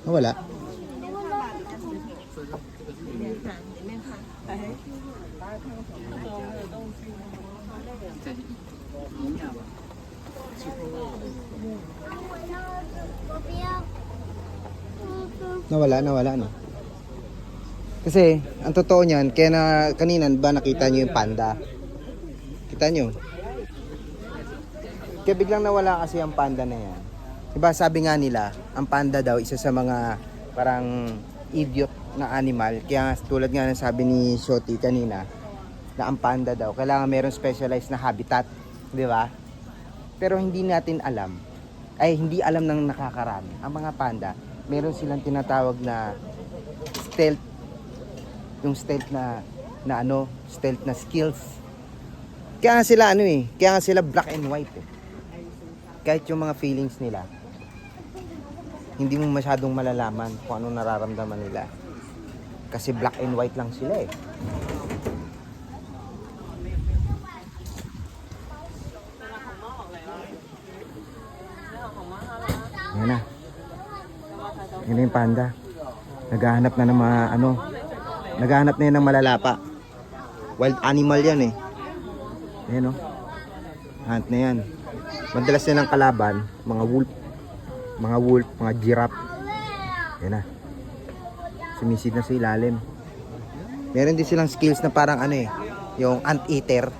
Wala. Nawala no. Kasi ang totoo niyan, kaya na kanina ba nakita niyo yung panda? Kita niyo? Kaya biglang nawala kasi ang panda na yan. Diba sabi nga nila, ang panda daw isa sa mga parang idiot na animal. Kaya tulad nga ng sabi ni Shoti kanina, na ang panda daw kailangan mayroong specialized na habitat, di ba? Pero hindi natin alam, hindi alam ng nakakarami. Ang mga panda, meron silang tinatawag na stealth, yung stealth na stealth na skills. Kaya nga sila kaya nga sila black and white Kahit yung mga feelings nila, hindi mo masyadong malalaman kung ano nararamdaman nila. Kasi black and white lang sila Yan na. Yan na yung panda. Naghahanap na ng mga naghahanap na yan ng malalapa. Wild animal yan Ayan Hunt na yan. Madalas na ng kalaban, mga wolf, mga giraffe. Yan na. Sumisid na sa ilalim. Meron din silang skills na parang yung ant eater.